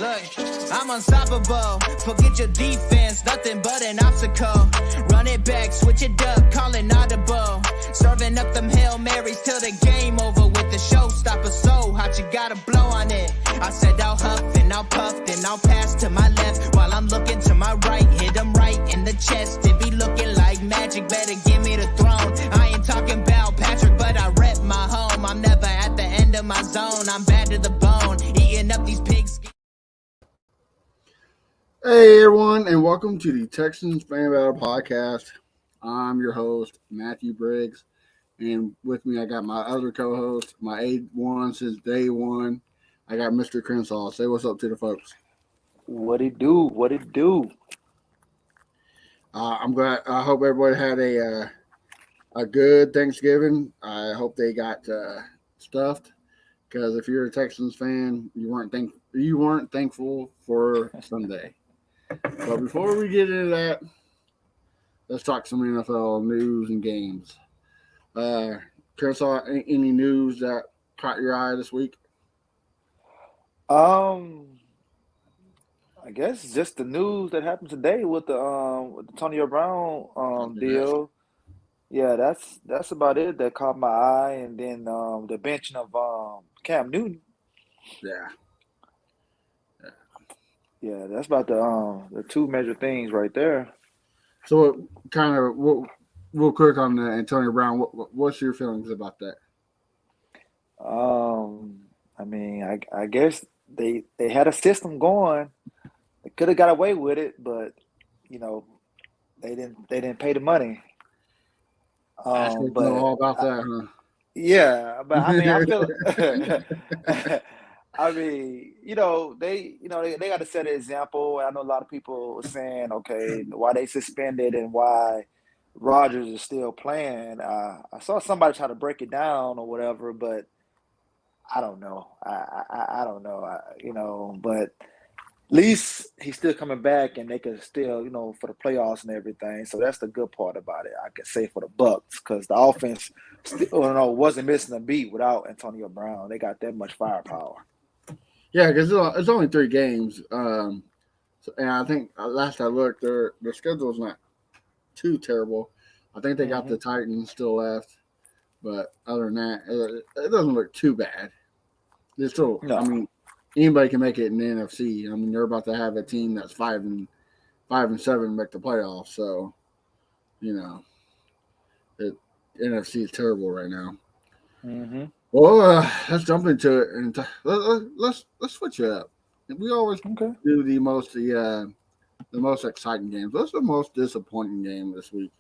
Look, I'm unstoppable. Forget your defense, nothing but an obstacle. Run it back, switch it up, call it audible. Serving up them Hail Marys till the game over with the showstopper. So hot, you gotta blow on it. I said I'll huff and I'll puff, then I'll pass to my left while I'm looking to my right. Hit him right in the chest. It be looking like magic. Better give me the throne. I ain't talking about Patrick, but I rep my home. I'm never at the end of my zone. I'm bad to the bone, eating up these pigs. Hey everyone, and welcome to the Texans Fan Battle Podcast. I'm your host, Matthew Briggs, and with me I got my other co-host, my A1 since day one. I got Mr. Crenshaw. Say what's up to the folks. What it do? What it do? I'm glad. I hope everybody had a good Thanksgiving. I hope they got stuffed, because if you're a Texans fan, you weren't thankful for Sunday. But before we get into that, let's talk some NFL news and games. Crenshaw, any news that caught your eye this week? I guess just the news that happened today with the Antonio Brown deal. Yeah, that's about it that caught my eye, and then the benching of Cam Newton. Yeah, that's about the two major things right there. So, kind of real quick on Antonio Brown. What's your feelings about that? I mean, I guess they had a system going. They could have got away with it, but you know, they didn't pay the money. But know all about that, huh? Yeah, but I mean, I feel. I mean, they got to set an example. I know a lot of people are saying, okay, why they suspended and why Rodgers is still playing. I saw somebody try to break it down or whatever, but I don't know. I don't know. But at least he's still coming back, and they can still, for the playoffs and everything. So that's the good part about it. I could say for the Bucs, because the offense still, wasn't missing a beat without Antonio Brown. They got that much firepower. Yeah, because it's only 3 games, and I think last I looked, their schedule's not too terrible. I think they got the Titans still left, but other than that, it doesn't look too bad. It's still, No. I mean, anybody can make it in the NFC. I mean, they're about to have a team that's 5-7 make the playoffs. So, the NFC is terrible right now. Mm-hmm. Well, let's jump into it and let's switch it up. We always do the most exciting games. What's the most disappointing game this week?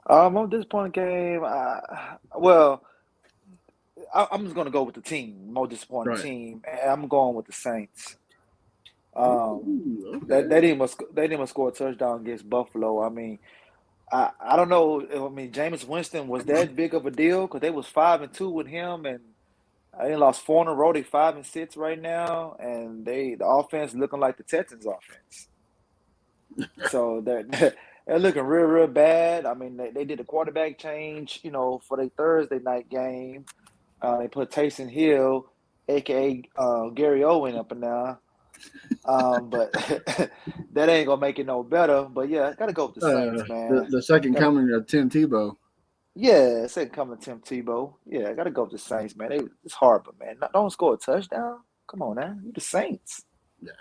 Most disappointing game. I'm just gonna go with the team. Most disappointing team. And I'm going with the Saints. They didn't score a touchdown against Buffalo. I mean, I don't know. I mean, Jameis Winston was that big of a deal, because they was 5-2 with him, and they lost 4 in a row. They 5-6 right now, and the offense looking like the Texans' offense. So they're looking real bad. I mean, they did a quarterback change, for their Thursday night game. They put Taysom Hill, aka Gary Owen, up and down. But that ain't gonna make it no better. But yeah, I gotta go with the Saints, man. The second coming of Tim Tebow. Yeah, second coming of Tim Tebow. Yeah, I gotta go with the Saints, man. It's hard, but man, don't score a touchdown. Come on, now, you the Saints. Yeah.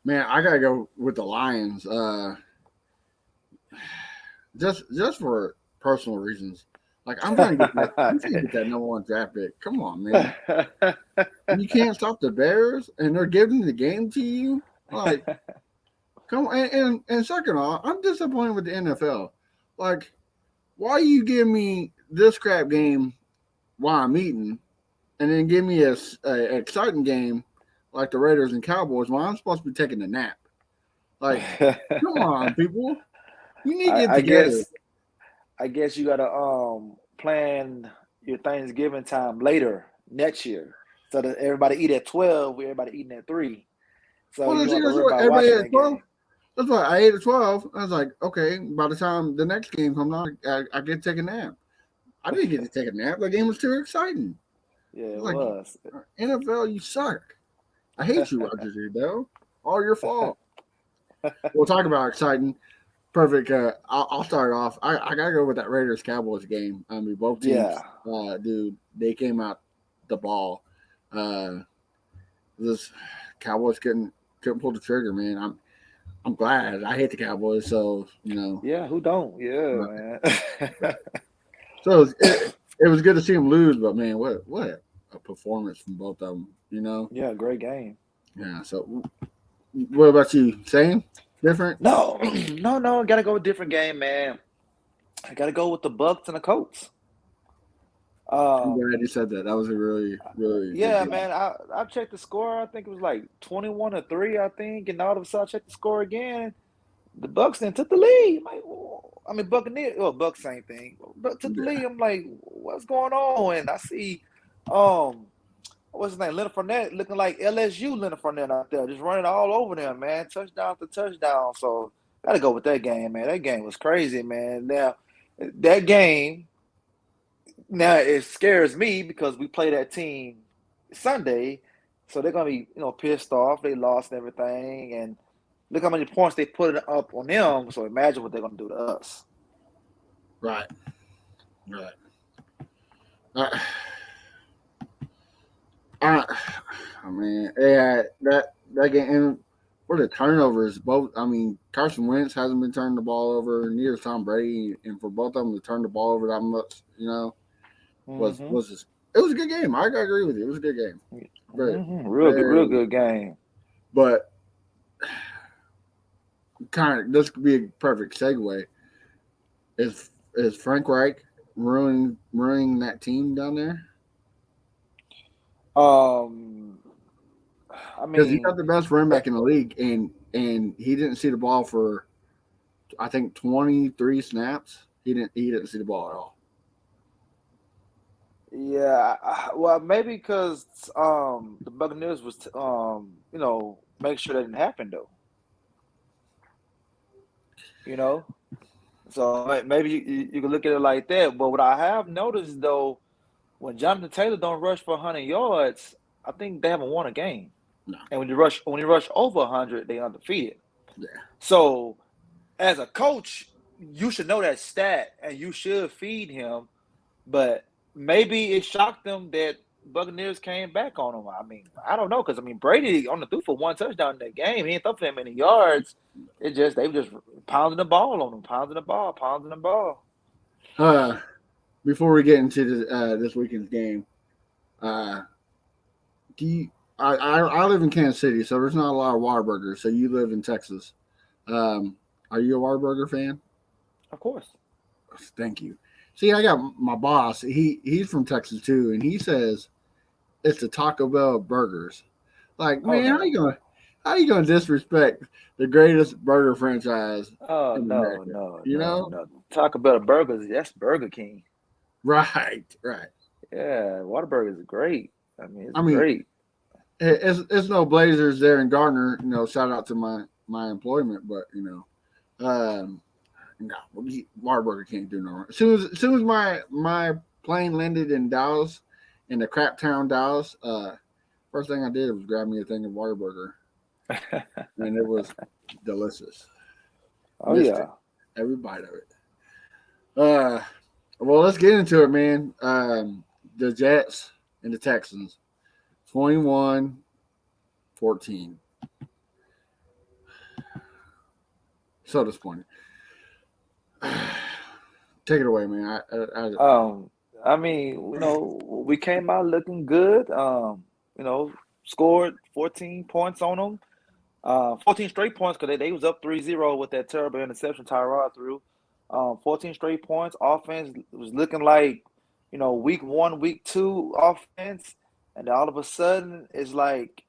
Man, I gotta go with the Lions. Just for personal reasons. Like, I'm trying to get that number 1 draft pick. Come on, man. You can't stop the Bears, and they're giving the game to you. Like, come on. And second off, I'm disappointed with the NFL. Like, why you give me this crap game while I'm eating, and then give me a exciting game like the Raiders and Cowboys while I'm supposed to be taking a nap? Like, come on, people. You need to get together. I guess you gotta plan your Thanksgiving time later next year, so that everybody eat at 12. Everybody eating at 3. So you don't have to worry about watching that game. That's why I ate at 12. I was like, okay, by the time the next game comes on, I get to take a nap. I didn't get to take a nap. The game was too exciting. Yeah, it Like was. NFL, you suck. I hate you, Roger Goodell. All your fault. We'll talk about exciting. Perfect. I'll start off. I gotta go with that Raiders Cowboys game. I mean, both teams, Yeah. dude, they came out the ball. Uh, this Cowboys couldn't pull the trigger, man. I'm glad. I hate the Cowboys, so Yeah, who don't? Yeah, uh, man. so it was good to see them lose, but man, what a performance from both of them. Yeah, great game. Yeah. So, what about you? Same, different? No, no, gotta go with different game, man. I gotta go with the Bucks and the Colts. I'm Um, glad you said that. That was a really, really good yeah, game. man. I checked the score. I think it was like 21-3, I think, and all of a sudden I checked the score again. The Bucks then took the lead. I'm like, I mean, Buccaneers, well, Bucks same thing, but took the Yeah. lead. I'm like, what's going on? And I see, um, what's his name, Leonard Fournette, looking like LSU Leonard Fournette out there, just running all over them, man, touchdown after touchdown. So gotta go with that game, man. That game was crazy, man. Now that game, now it scares me because we play that team Sunday, so they're gonna be, pissed off. They lost everything, and look how many points they put up on them. So imagine what they're gonna do to us. Right. Right. Uh, I, I mean, yeah, that game and for the turnovers, both. I mean, Carson Wentz hasn't been turning the ball over, neither Tom Brady, and for both of them to turn the ball over that much, Mm-hmm. was just it was a good game. I gotta agree with you. It was a good game. Very, Mm-hmm. Real very. good game. But kind of this could be a perfect segue. Is Frank Reich ruining that team down there? Um, I Because he got mean, the best running eh, back in the league, and he didn't see the ball for I think 23 snaps. He didn't see the ball at all. yeah. Well, maybe because the Buccaneers was make sure that didn't happen though. You know, so maybe you can look at it like that. But what I have noticed though, when Jonathan Taylor don't rush for 100 yards, I think they haven't won a game. No, And when you rush over 100, they undefeated. yeah, So as a coach, you should know that stat and you should feed him. But maybe it shocked them that Buccaneers came back on him. I mean, I don't know because I mean Brady only threw for one touchdown in that game. He ain't throw for that many yards. They were just pounding the ball on him, pounding the ball, pounding the ball. uh, before we get into this weekend's game, uh, do you? I live in Kansas City, so there's not a lot of Whataburgers. So you live in Texas. Are you a Whataburger fan? Of course. Thank you. See, I got my boss. He's from Texas too, and he says it's the Taco Bell of burgers. Like, Oh man, no. how you gonna disrespect the greatest burger franchise Oh in no, America? no, You no, know? no. Talk about burgers. That's Burger King. Right, right. Yeah, Whataburger is great. I mean, it's I mean, great. it's no Blazers there in Gardner. Shout out to my employment, but no, Whataburger can't do no wrong. As soon as my plane landed in Dallas, in the crap town Dallas, first thing I did was grab me a thing of Whataburger, and it was delicious. Oh Missed it, yeah. every bite of it. Uh, well, let's get into it, man. The Jets and the Texans, 21-14. So disappointing. Take it away, man. Um, I mean, we came out looking good. You know, scored 14 points on them. 14 straight points because they was up 3-0 with that terrible interception Tyrod threw. 14 straight points. Offense was looking like, week one, week two offense, and all of a sudden it's like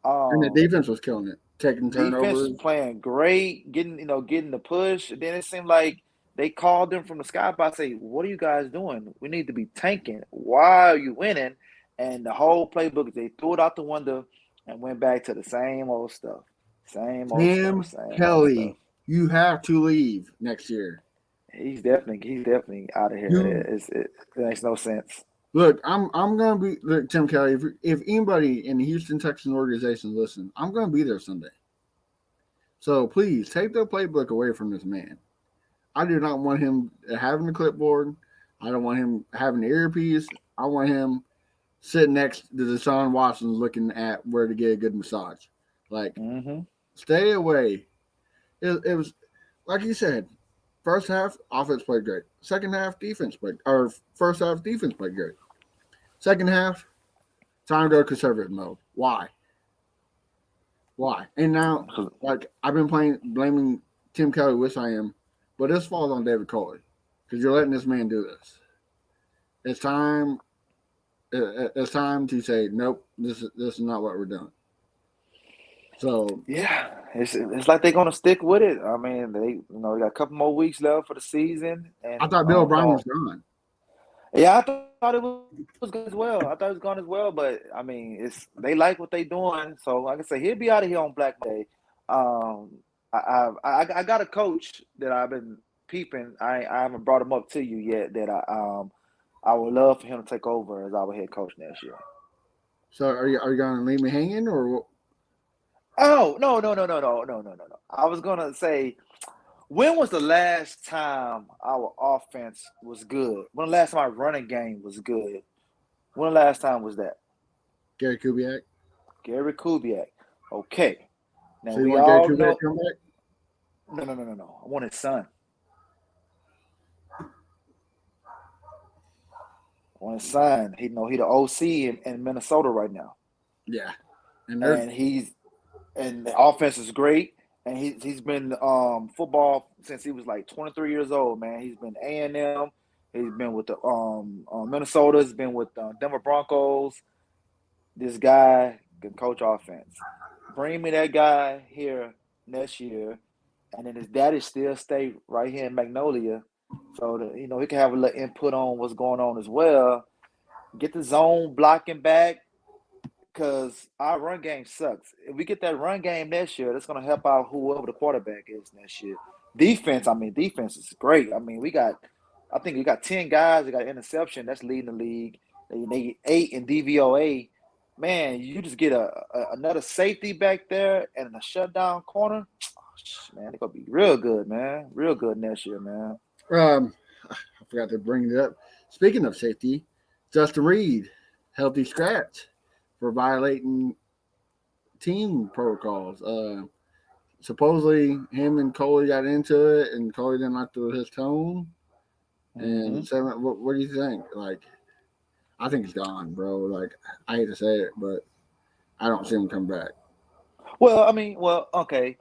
and the um defense was killing it, taking defense was turnovers. playing great, getting the push. And then it seemed like they called them from the sky by say, "What are you guys doing? We need to be tanking. Why are you winning?" And the whole playbook, they threw it out the window and went back to the same old stuff, same old stuff, Sam same old stuff. Kelly, you have to leave next year. He's definitely out of here. You It makes no sense. Look, I'm gonna be look, Tim Kelly. If anybody in the Houston Texans organization listen, I'm gonna be there Sunday. So please take the playbook away from this man. I do not want him having the clipboard. I don't want him having the earpiece. I want him sitting next to Deshaun Watson looking at where to get a good massage. Like, Mm-hmm. stay away. It was like you said. First half, offense played great. Second half, defense played. Or first half, defense played great. Second half, time to go conservative mode. Why? Why? And now, like I've been blaming Tim Kelly, which I am, but this falls on David Coley because you're letting this man do this. It's time. It's time to say nope. This is not what we're doing. So Yeah, it's like they're gonna stick with it. I mean, they got a couple more weeks left for the season, I and thought Bill O'Brien was gone. yeah, I thought it was good as well. I thought it was gone as well, but I mean, they like what they doing. So like I said, he'll be out of here on Black Day. Um, I got a coach that I've been peeping. I haven't brought him up to you yet. That I would love for him to take over as our head coach next year. So are you going to leave me hanging or? Oh no. I was gonna say, when was the last time our offense was good? When the last time our running game was good? When the last time was that? Gary Kubiak. Gary Kubiak. Okay. Now So you we want Gary all Kubiak know. to come back? No. I want his son. I want his son. He the OC in Minnesota right now, Yeah, and they're and the offense is great. And he's been football since he was like 23 years old. Man, he's been A&M. He's been with the Minnesota. He's been with Denver Broncos. This guy can coach offense. Bring me that guy here next year, and then his daddy still stay right here in Magnolia, so that he can have a little input on what's going on as well. Get the zone blocking back because our run game sucks. If we get that run game next year, that's going to help out whoever the quarterback is next year. Defense is great. I mean, I think we got 10 guys that got interception. That's leading the league. They get 8 in DVOA. Man, you just get another safety back there and a shutdown corner. Oh, man, they're going to be real good, man. Real good next year, man. I forgot to bring it up. Speaking of safety, Justin Reed, healthy scratch for violating team protocols. Supposedly, him and Coley got into it, and Coley didn't like his tone. And seven, what do you think? Like, I think he's gone, bro. Like, I hate to say it, but I don't see him come back. Well, I mean, okay.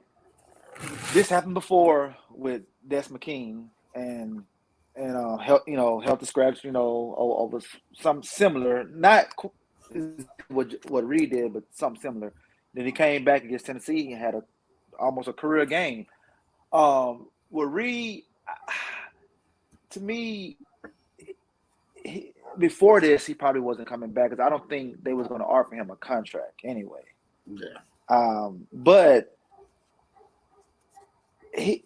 This happened before with Des McKean and health scratch, over something similar, not what Reed did, but something similar. Then he came back against Tennessee and had almost a career game. With Reed, to me, before this, he probably wasn't coming back because I don't think they was going to offer him a contract anyway. Yeah. But he,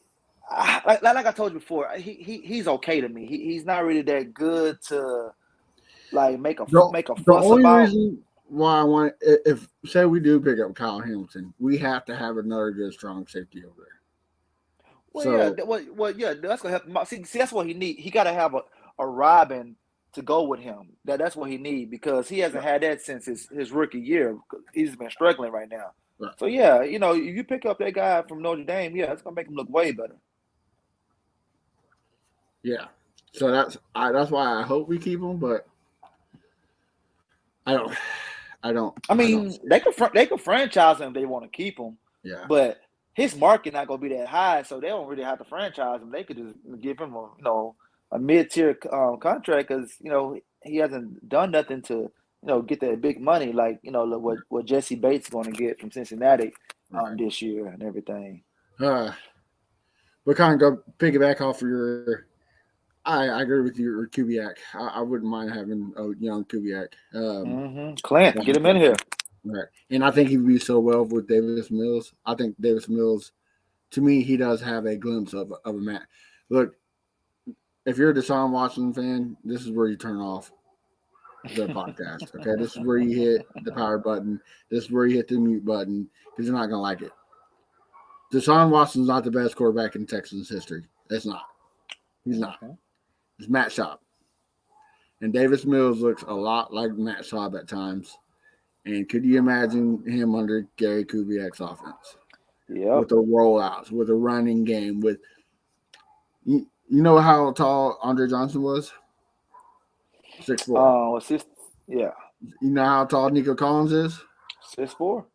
like I told you before, he's okay to me. He's not really that good to like make a fuss The only about. reason why I want, if say we do pick up Kyle Hamilton, we have to have another good strong safety over there. Well, yeah, that's gonna help him out. See, that's what he need. He got to have a Robin to go with him. That's what he need because he hasn't had that since his rookie year. He's been struggling right now. Right. So yeah, if you pick up that guy from Notre Dame, yeah, it's gonna make him look way better. Yeah. So that's why I hope we keep him, but I don't. I mean, they could franchise him if they want to keep him. Yeah. But his market not gonna be that high, so they don't really have to franchise him. They could just give him a mid-tier contract because he hasn't done nothing to get that big money like what Jesse Bates going to get from Cincinnati this year and everything. But kind of go piggyback off of your. I agree with you, Kubiak. I wouldn't mind having a young Kubiak. Clint, get him in here. Right. And I think he'd be so well with Davis Mills. I think Davis Mills, to me, he does have a glimpse of a match. Look, if you're a Deshaun Watson fan, this is where you turn off. the podcast. Okay, this is where you hit the power button. This is where you hit the mute button because you're not gonna like it. Deshaun Watson's not the best quarterback in Texans history. It's not. He's not. It's Matt Schaub. And Davis Mills looks a lot like Matt Schaub at times. And could you imagine him under Gary Kubiak's offense? Yeah. With the rollouts, with a running game, with you know how tall Andre Johnson was? 6'4". Yeah. You know how tall Nico Collins is? 6'4".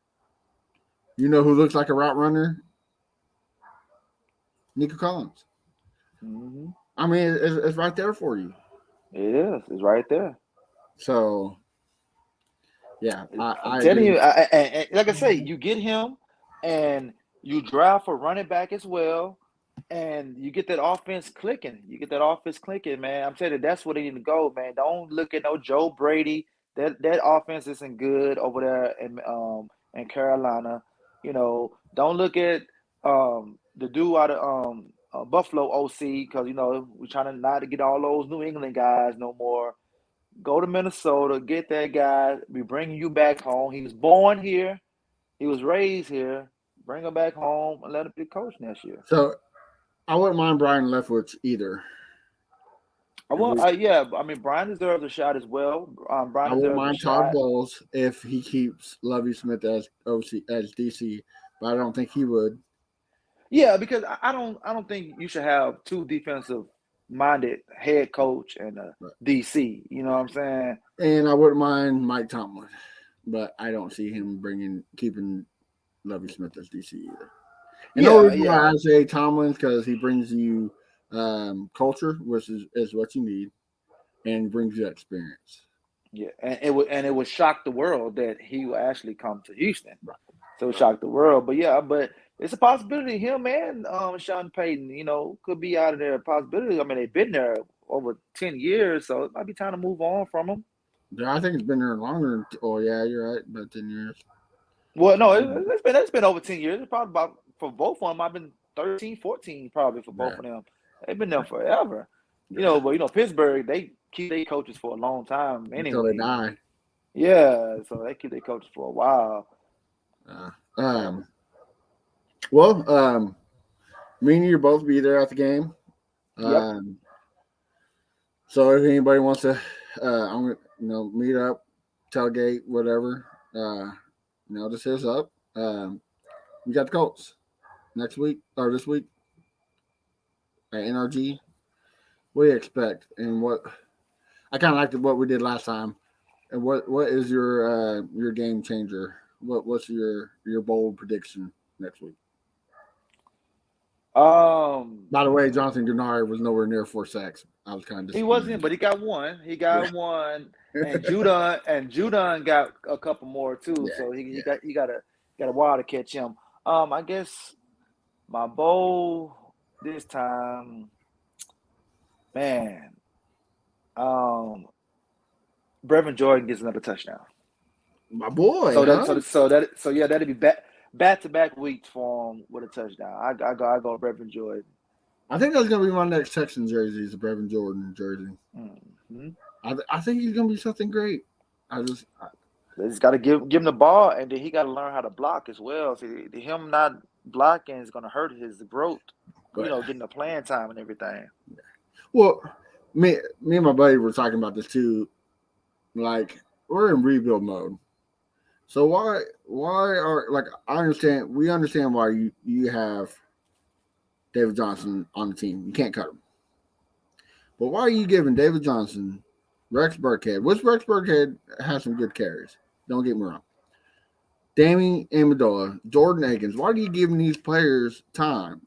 You know who looks like a route runner? Nico Collins. Mm-hmm. I mean, it's right there for you. It is. It's right there. So, yeah, I'm telling you, and like I say, you get him, and you draft a running back as well, and you get that offense clicking. Man. I'm telling you, that's where they need to go, man. Don't look at no Joe Brady. That offense isn't good over there in Carolina. You know, don't look at the dude out of Buffalo OC because we're trying to not to get all those New England guys no more. Go to Minnesota, get that guy. We're bringing you back home. He was born here. He was raised here. Bring him back home and let him be coach next year. So, I wouldn't mind Brian Leftwich either. I mean, Brian deserves a shot as well. I wouldn't mind Todd Bowles if he keeps Lovie Smith as DC, but I don't think he would. Yeah, because I don't think you should have two defensive-minded head coach and a DC. You know what I'm saying? And I wouldn't mind Mike Tomlin, but I don't see him keeping Lovie Smith as DC either. And I say Tomlin because he brings you culture, which is what you need, and brings you experience. Yeah, and it would shock the world that he will actually come to Houston. Right. So it shocked the world. But it's a possibility him and Sean Payton, could be out of there. Possibility. I mean, they've been there over 10 years, so it might be time to move on from them. Yeah, I think it's been there longer. Oh, yeah, you're right, about 10 years. Well, no, it's been over 10 years. It's probably about, for both of them, I've been 13, 14 probably for both of them. They've been there forever. But Pittsburgh, they keep their coaches for a long time anyway. Until they die. Yeah, so they keep their coaches for a while. Me and you both be there at the game. Yep. So if anybody wants to, I'm gonna meet up, tailgate, whatever. Just hit us up. We got the Colts next week or this week at NRG. What do you expect? And what I kind of liked what we did last time. And what is your game changer? What's your bold prediction next week? By the way, Jonathan Gennard was nowhere near 4 sacks. I was kind of disappointed. He wasn't, but he got one. One, and Judon got a couple more too. Yeah, so he got a while to catch him. I guess my bowl this time, man. Brevin Jordan gets another touchdown. My boy. That'd be back-to-back weeks for him with a touchdown. I go Brevin Jordan. I think that's gonna be my next Texans jersey is a Brevin Jordan jersey. Mm-hmm. I think he's gonna be something great. They just got to give him the ball, and then he got to learn how to block as well. See, him not blocking is going to hurt his growth. Getting the playing time and everything. Well, me and my buddy were talking about this too. Like, we're in rebuild mode. So why are we understand why you have David Johnson on the team. You can't cut him. But why are you giving David Johnson, Rex Burkhead, which Rex Burkhead has some good carries, don't get me wrong, Danny Amendola, Jordan Akins, why are you giving these players time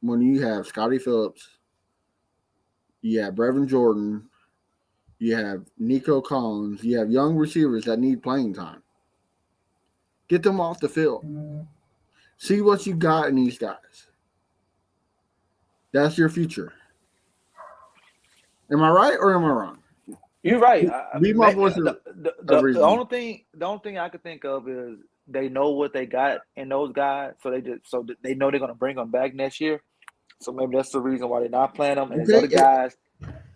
when you have Scotty Phillips, you have Brevin Jordan, you have Nico Collins, you have young receivers that need playing time? Get them off the field. See what you got in these guys. That's your future. Am I right or am I wrong? You're right. Be my voice. The only thing I could think of is they know what they got in those guys, so they know they're gonna bring them back next year. So maybe that's the reason why they're not playing them. And these other guys,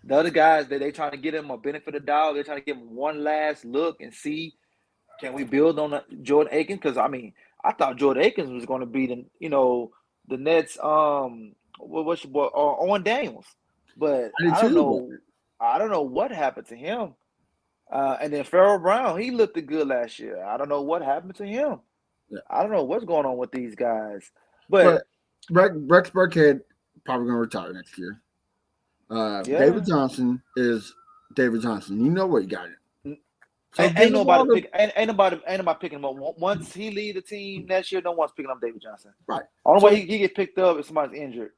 The other guys that they trying to get him a benefit of the doubt. They're trying to give him one last look and see, can we build on Jordan Akins? Because I mean, I thought Jordan Akins was going to be the Nets. What's your boy Owen Daniels, but I did I don't too, but know. I don't know what happened to him. And then Farrell Brown, he looked good last year. I don't know what happened to him. yeah. I don't know what's going on with these guys. But But Rex Burkhead probably going to retire next year. yeah, David Johnson is David Johnson. You know what you got it. So ain't, give ain't the ball nobody to pick. Ain't nobody picking him up. Once he leave the team next year, no one's picking up David Johnson. right. Only So way he get picked up if somebody's injured.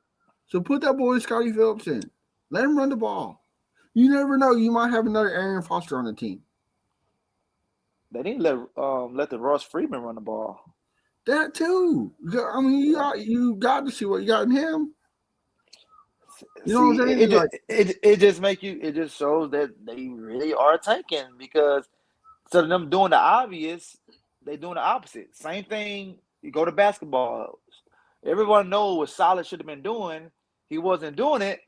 so put that boy Scotty Phillips in. Let him run the ball. You never know. You might have another Aaron Foster on the team. They need to let the Ross Freeman run the ball. That too. I mean, you got to see what you got in him. You know See, what I'm saying? it It's just like, it just shows that they really are tanking because instead of them doing the obvious, they doing the opposite. Same thing. You go to basketball. Everyone knows what Solid should have been doing. He wasn't doing it,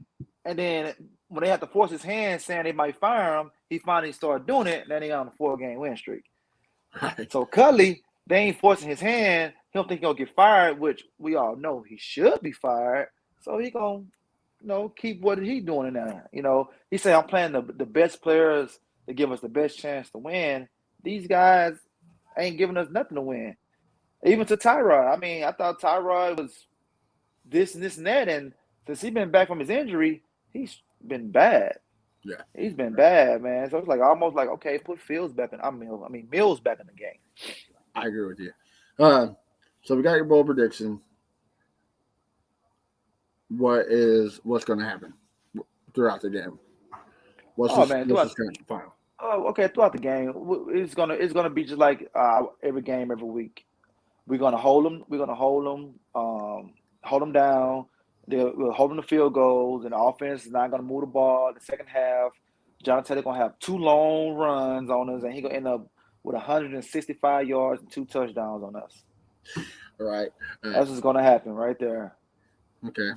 and then when they had to force his hand, saying they might fire him, he finally started doing it. And then he on a 4-game win streak. right. So Culley, they ain't forcing his hand. He don't think he'll get fired, which we all know he should be fired. So he gonna, keep what he doing in there. He said, I'm playing the best players to give us the best chance to win. These guys ain't giving us nothing to win. Even to Tyrod. I mean, I thought Tyrod was this and this and that, and since he's been back from his injury, he's been bad. Yeah. He's been bad, man. So it's like almost like, okay, put Fields back in. Mills back in the game. I agree with you. So we got your bowl prediction. What's going to happen throughout the game? What's the final? Oh, okay. Throughout the game, it's gonna be just like every game, every week. We're gonna hold them. We're gonna hold them. Hold them down. We'll hold them to field goals, and the offense is not gonna move the ball. The second half, Jonathan Taylor gonna have 2 long runs on us, and he gonna end up with 165 yards and 2 touchdowns on us. All right. That's what's gonna happen right there. Okay.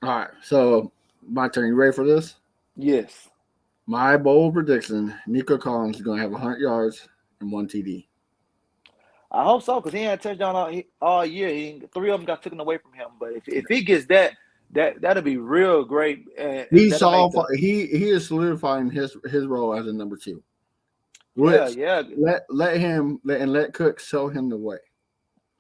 All right. So my turn. You ready for this? Yes. My bold prediction: Nico Collins is going to have 100 yards and 1 TD. I hope so, because he had a touchdown all year. 3 of them got taken away from him. But if he gets that'll be real great. He is solidifying his role as a number 2. Which let Cook show him the way.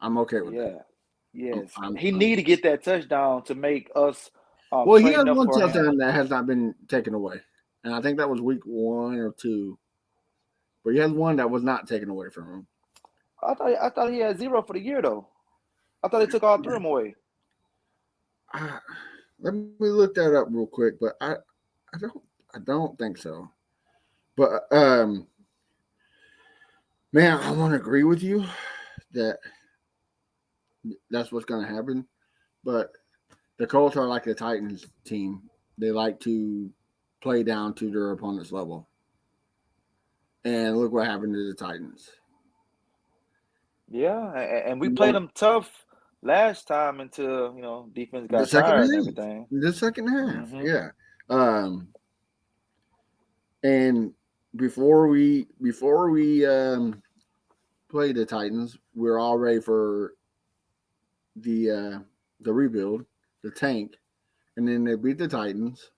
I'm okay with that. Yes. He need to get that touchdown to make us. He has one touchdown that has not been taken away, and I think that was week 1 or 2. But he has one that was not taken away from him. I thought he had 0 for the year though. I thought they took all 3 of them away. Let me look that up real quick, but I don't think so. But man, I want to agree with you that that's what's going to happen. But the Colts are like the Titans team. They like to play down to their opponent's level. And look what happened to the Titans. Yeah, and we played them tough last time until defense got tired and everything. The second half, yeah. And before we play the Titans, we're all ready for the rebuild, the tank, and then they beat the Titans,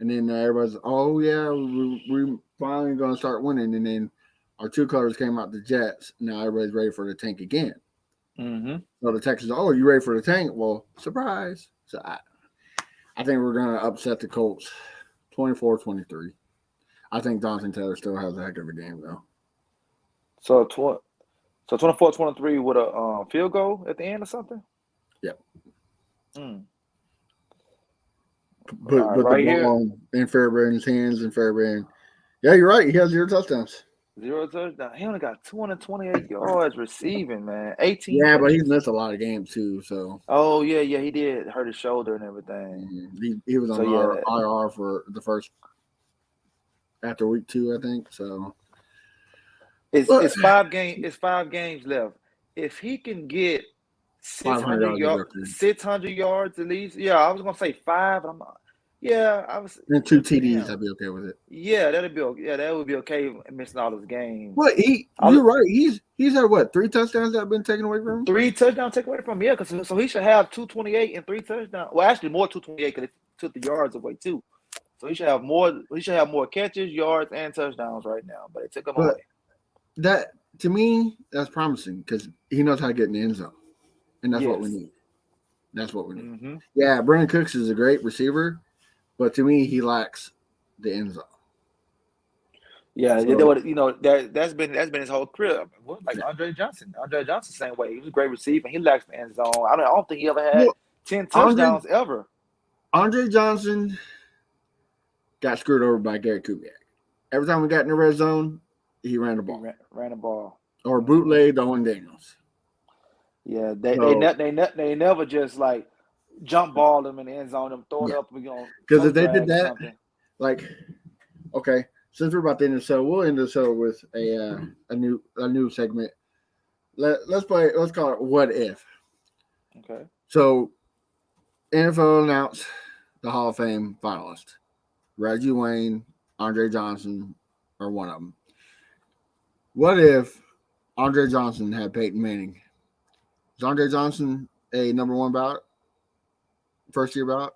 and then everybody's, oh yeah, we're finally going to start winning, and then our 2 colors came out the Jets. Now everybody's ready for the tank again. Mm-hmm. So the Texans, are you ready for the tank? Well, surprise. So I think we're going to upset the Colts 24-23. I think Jonathan Taylor still has a heck of a game, though. So 24-23 with a field goal at the end or something? Yep. Mm. Put the ball in Fairbairn's hands, and Fairbairn. Yeah, you're right. He has 0 touchdowns. 0 touchdowns. He only got 228 yards receiving, man. 18. Yeah, but he's missed a lot of games too. So. Oh yeah, he did hurt his shoulder and everything. He was on IR for the first after week 2, I think. So. It's 5 games. It's 5 games left. If he can get 600 yards at least, yeah, I was gonna say 5. Yeah, I was. And 2 TDs, Damn. I'd be okay with it. Yeah, that'd be okay. Yeah, that would be okay. Missing all those games. Well, All you're right. He's had what 3 touchdowns that have been taken away from him. 3 touchdowns take away from him. Yeah, because so he should have 228 and 3 touchdowns. Well, actually more 228 because they took the yards away too. So he should have more. He should have more catches, yards, and touchdowns right now. But they took them But away. that to me, that's promising because he knows how to get in the end zone, and that's what we Yes. need. That's what we need. Mm-hmm. Yeah, Brandon Cooks is a great receiver, but to me, he lacks the end zone. Yeah, So- that's been his whole career. Well, like Andre Johnson. Andre Johnson, same way. He was a great receiver. He lacks the end zone. I don't think he ever had Well, 10 touchdowns ever. Andre Johnson got screwed over by Gary Kubiak. Every time we got in the red zone, he ran the ball. He ran the ball. Or bootlegged Owen Daniels. Yeah, So- they never just like jump ball them in the end zone, them throw it Yeah. up, we Because if they did that, like, okay, since we're about to end the show, we'll end the show with a new segment. Let's call it What If. Okay. So NFL announced the Hall of Fame finalists. Reggie Wayne, Andre Johnson are one of them. What if Andre Johnson had Peyton Manning? Is Andre Johnson a number one ballot? First year ballot?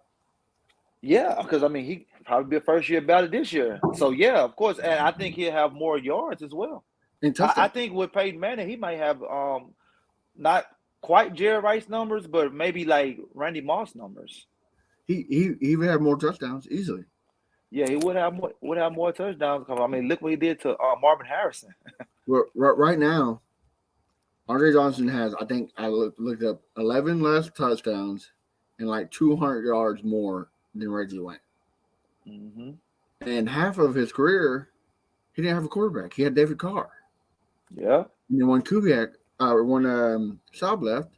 Yeah, because I mean he probably be a first year ballot this year. So yeah, of course, and I think he'll have more yards as well. And I touchdown. think with Peyton Manning, he might have not quite Jerry Rice numbers, but maybe like Randy Moss numbers. He would have more touchdowns easily. Yeah, he would have more touchdowns. I mean, look what he did to Marvin Harrison. Right now, Andre Johnson has, I think I looked up 11 less touchdowns and like 200 yards more than Reggie Wayne. Mm-hmm. And half of his career, he didn't have a quarterback. He had David Carr. Yeah. And then when Schaub left,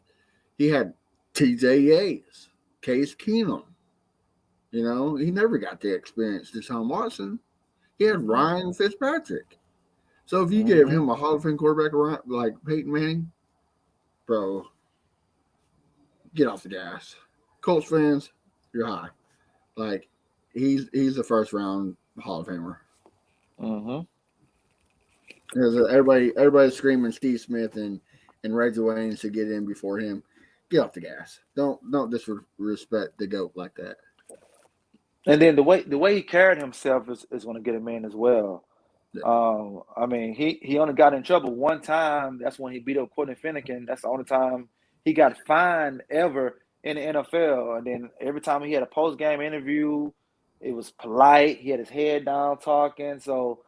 he had T.J. Yates, Case Keenum. You know, he never got the experience Deshaun Watson. He had Ryan Fitzpatrick. So if you give him a Hall of Fame quarterback like Peyton Manning, bro, get off the gas. Colts fans, you're high. Like he's the first round Hall of Famer. Mm-hmm. Everybody's screaming Steve Smith and Reggie Wayne should get in before him. Get off the gas. Don't disrespect the GOAT like that. And then the way he carried himself is going to get him in as well. Yeah. I mean, he only got in trouble one time. That's when he beat up Courtney Finnegan. That's the only time he got fined ever in the NFL. And then every time he had a post-game interview, it was polite. He had his head down talking. So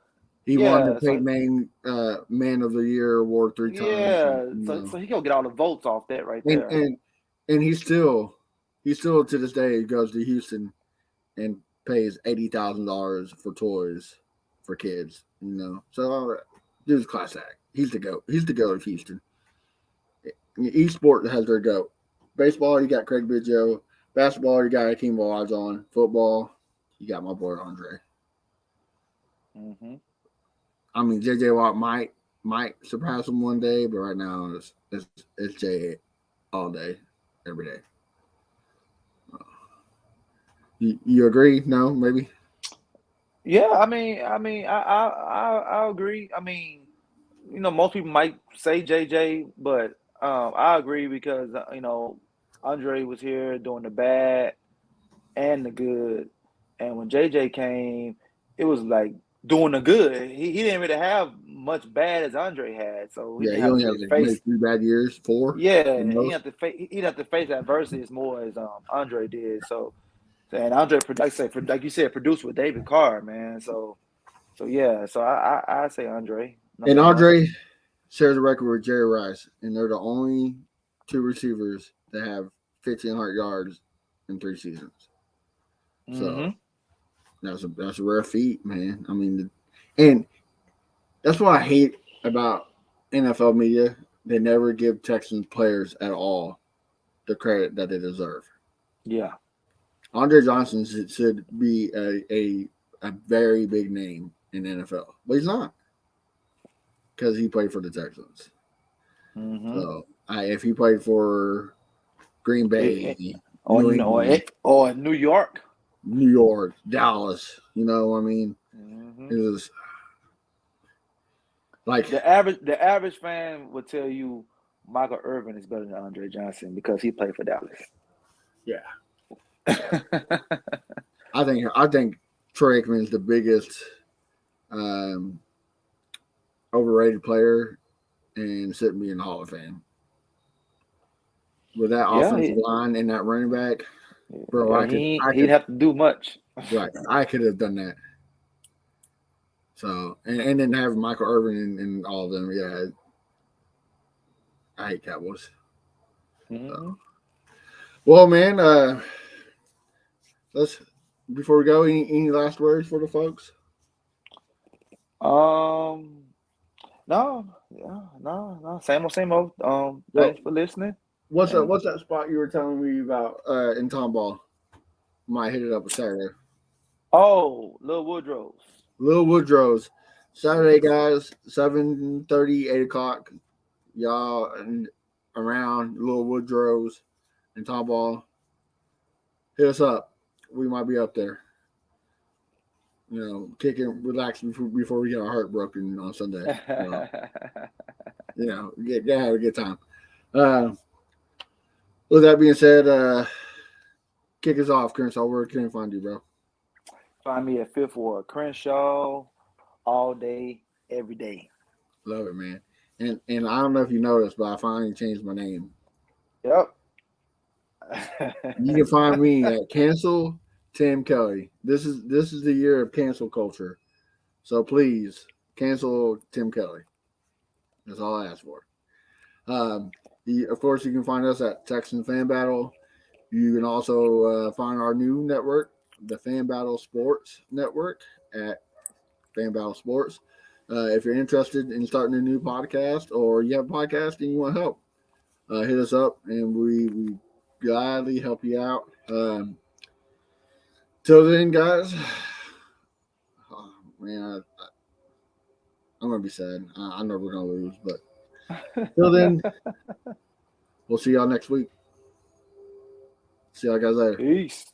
he won the Peyton Manning Man of the Year award 3 times. Yeah, so he gonna get all the votes off that right there. And he still to this day goes to Houston and pays $80,000 for toys for kids, you know. So dude's class act. He's the GOAT. He's the GOAT of Houston. Each sport has their GOAT. Baseball, you got Craig Biggio. Basketball, you got Akeem Olajuwon. Football, you got my boy Andre. Mm-hmm. I mean, J.J. Watt might surpass him one day, but right now it's J all day, every day. You agree? No, maybe. Yeah, I mean, I agree. I mean, you know, most people might say JJ, but I agree because Andre was here doing the bad and the good, and when JJ came, it was like doing the good. He didn't really have much bad as Andre had, so he only had like maybe 3 bad years, 4. Yeah, he had to face adversity as more as Andre did. So. And Andre, like you said, produced with David Carr, man. So yeah. So I say Andre. And Andre shares a record with Jerry Rice, and they're the only 2 receivers that have 1,500 yards in 3 seasons. So that's a rare feat, man. I mean, and that's what I hate about NFL media. They never give Texans players at all the credit that they deserve. Yeah. Andre Johnson should be a very big name in the NFL, but he's not because he played for the Texans. Mm-hmm. So if he played for Green Bay or New York, New York, Dallas. You know, I mean, Mm-hmm. it was like The average fan would tell you Michael Irvin is better than Andre Johnson because he played for Dallas. yeah. I think Troy Aikman is the biggest overrated player and shouldn't be in the Hall of Fame. With that Yeah, offensive line and that running back, bro, yeah, he'd have to do much. right, I could have done that. So and then have Michael Irvin and all of them. Yeah, I hate Cowboys. Mm-hmm. Well, man, let's before we go, any last words for the folks? No, yeah, no. Same old. Well, Thanks for listening. what's And that spot you were telling me about in Tomball? Might hit it up a Saturday. Lil Woodrow's. Little Woodrow's Saturday, guys, 7:30, 8 o'clock. Y'all and around Little Woodrow's and Tomball. Hit us up. We might be up there. You know, kicking, relaxing before we get our heart broken on Sunday. You know, get have a good time. With that being said, kick us off, Crenshaw. Where can I find you, bro? Find me at Fifth Ward Crenshaw all day, every day. Love it, man. And I don't know if you noticed, but I finally changed my name. Yep. You can find me at Cancel Tim Kelly. This is the year of cancel culture. So please cancel Tim Kelly. That's all I ask for. Of course, you can find us at Texan Fan Battle. You can also find our new network, the Fan Battle Sports Network, at Fan Battle Sports. If you're interested in starting a new podcast or you have a podcast and you want help, hit us up and we gladly help you out. Till then, guys, oh, man, I'm gonna be sad. I know we're gonna lose, but till then, we'll see y'all next week. See y'all guys later. Peace.